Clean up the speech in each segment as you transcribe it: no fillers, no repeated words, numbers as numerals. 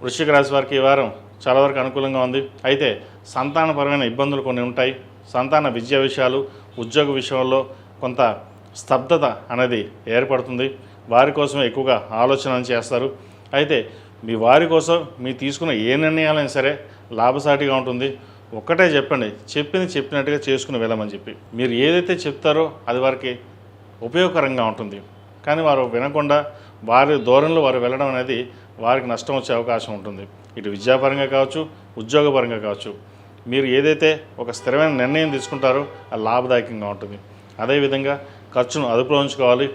వృశ్చిక రాశి వారికి ఈ వారం చాలా వరకు అనుకూలంగా ఉంది. అయితే సంతానపరమైన ఇబ్బందులు కొన్ని ఉంటాయి. సంతాన విద్యా విషయాలు, ఉద్యోగ విషయంలో కొంత స్తబ్దత అనేది ఏర్పడుతుంది. వారి కోసం ఎక్కువగా ఆలోచన చేస్తారు. అయితే మీ వారి కోసం మీ తీసుకున్న ఏ నిర్ణయాలైనా సరే లాభసాటిగా ఉంటుంది. ఒక్కటే చెప్పండి, చెప్పింది చెప్పినట్టుగా చేసుకుని వెళ్ళమని చెప్పి. మీరు ఏదైతే చెప్తారో అది వారికి ఉపయోగకరంగా ఉంటుంది. కానీ వారు వినకుండా వారి ధోరణిలో వారు వెళ్ళడం అనేది వారికి నష్టం వచ్చే అవకాశం ఉంటుంది. ఇటు విద్యాపరంగా కావచ్చు, ఉద్యోగపరంగా కావచ్చు. మీరు ఏదైతే ఒక స్థిరమైన నిర్ణయం తీసుకుంటారో అది లాభదాయకంగా ఉంటుంది. అదేవిధంగా ఖర్చును అదుపులో ఉంచుకోవాలి.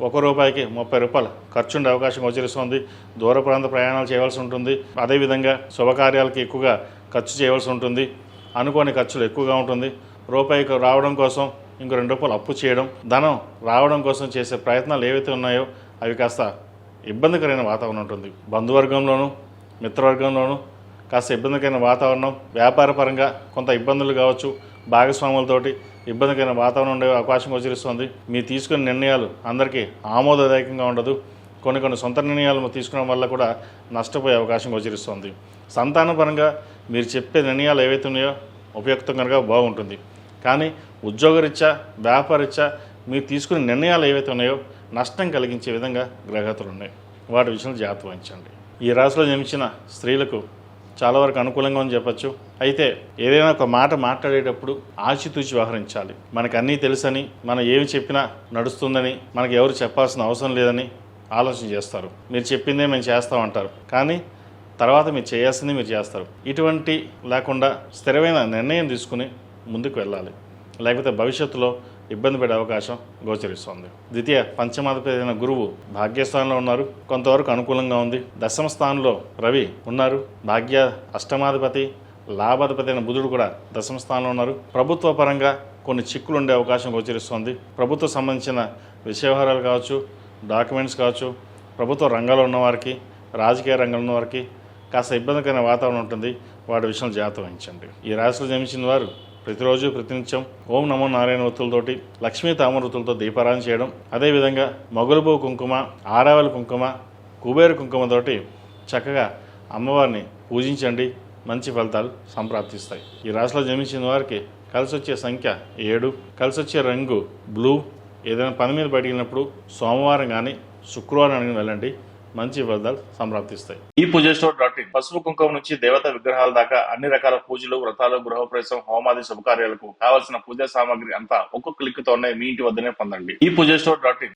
₹1కి ₹30 ఖర్చు ఉండే అవకాశం గోచరిస్తుంది. దూర ప్రాంత ప్రయాణాలు చేయవలసి ఉంటుంది. అదేవిధంగా శుభకార్యాలకి ఎక్కువగా ఖర్చు చేయవలసి ఉంటుంది. అనుకోని ఖర్చులు ఎక్కువగా ఉంటుంది. రూపాయికి రావడం కోసం ఇంకో ₹2 అప్పు చేయడం, ధనం రావడం కోసం చేసే ప్రయత్నాలు ఏవైతే ఉన్నాయో అవి కాస్త ఇబ్బందికరమైన వాతావరణం ఉంటుంది. బంధువర్గంలోనూ మిత్రవర్గంలోనూ కాస్త ఇబ్బందికరమైన వాతావరణం, వ్యాపారపరంగా కొంత ఇబ్బందులు కావచ్చు, భాగస్వాములతోటి ఇబ్బందికరమైన వాతావరణం ఉండే అవకాశం గోచరిస్తుంది. మీరు తీసుకునే నిర్ణయాలు అందరికీ ఆమోదదాయకంగా ఉండదు. కొన్ని సొంత నిర్ణయాలు తీసుకోవడం వల్ల కూడా నష్టపోయే అవకాశం గోచరిస్తుంది. సంతానపరంగా మీరు చెప్పే నిర్ణయాలు ఏవైతే ఉన్నాయో ఉపయుక్తంగా బాగుంటుంది. కానీ ఉద్యోగరీత్యా, వ్యాపారరీత్యా మీరు తీసుకునే నిర్ణయాలు ఏవైతే ఉన్నాయో నష్టం కలిగించే విధంగా గ్రహగతులు ఉన్నాయి. వాటి విషయంలో జాగ్రత్త వహించండి. ఈ రాశిలో జన్మించిన స్త్రీలకు చాలా వరకు అనుకూలంగా అని చెప్పచ్చు. అయితే ఏదైనా ఒక మాట మాట్లాడేటప్పుడు ఆచితూచి వ్యవహరించాలి. మనకు అన్నీ తెలుసని, మనం ఏమి చెప్పినా నడుస్తుందని, మనకు ఎవరు చెప్పాల్సిన అవసరం లేదని ఆలోచన చేస్తారు. మీరు చెప్పిందే మేము చేస్తామంటారు, కానీ తర్వాత మీరు చేయాల్సింది మీరు చేస్తారు. ఇటువంటి లేకుండా స్థిరమైన నిర్ణయం తీసుకుని ముందుకు వెళ్ళాలి. లేకపోతే భవిష్యత్తులో ఇబ్బంది పడే అవకాశం గోచరిస్తుంది. ద్వితీయ పంచమాధిపతి అయిన గురువు భాగ్యస్థానంలో ఉన్నారు. కొంతవరకు అనుకూలంగా ఉంది. దశమ స్థానంలో రవి ఉన్నారు. భాగ్య అష్టమాధిపతి, లాభాధిపతి అయిన బుధుడు కూడా దశమ స్థానంలో ఉన్నారు. ప్రభుత్వ పరంగా కొన్ని చిక్కులు ఉండే అవకాశం గోచరిస్తుంది. ప్రభుత్వం సంబంధించిన విషయ వ్యవహారాలు కావచ్చు, డాక్యుమెంట్స్ కావచ్చు, ప్రభుత్వ రంగంలో ఉన్నవారికి, రాజకీయ రంగంలో ఉన్నవారికి కాస్త ఇబ్బందికరమైన వాతావరణం ఉంటుంది. వాటి విషయంలో జాగ్రత్త వహించండి. ఈ రాశిలో జన్మించిన వారు ప్రతిరోజు ప్రతినిత్యం ఓం నమో నారాయణ వృత్తులతోటి, లక్ష్మీ తామర వృత్తులతో దీపారాధన చేయడం, అదేవిధంగా మొగలుబో కుంకుమ, ఆరావళి కుంకుమ, కుబేరు కుంకుమతోటి చక్కగా అమ్మవారిని పూజించండి. మంచి ఫలితాలు సంప్రాప్తిస్తాయి. ఈ రాశిలో జన్మించిన వారికి కలిసి వచ్చే సంఖ్య 7, కలిసి వచ్చే రంగు బ్లూ. ఏదైనా పని మీద బయటికి వెళ్ళినప్పుడు సోమవారం కానీ శుక్రవారం కానీ వెళ్ళండి. మంచి ఫలితాలు సంప్రాప్తిస్తాయి. ఈ పూజస్టోర్.in పసుపు కుంకుమ నుంచి దేవత విగ్రహాల దాకా అన్ని రకాల పూజలు, వ్రతాలు, గృహప్రవేశం, హోమాది శుభకార్యాలకు కావలసిన పూజా సామాగ్రి అంతా ఒక్కొక్క క్లిక్ తోనే మీ ఇంటి వద్దనే పొందండి. ఈ పూజస్టోర్.in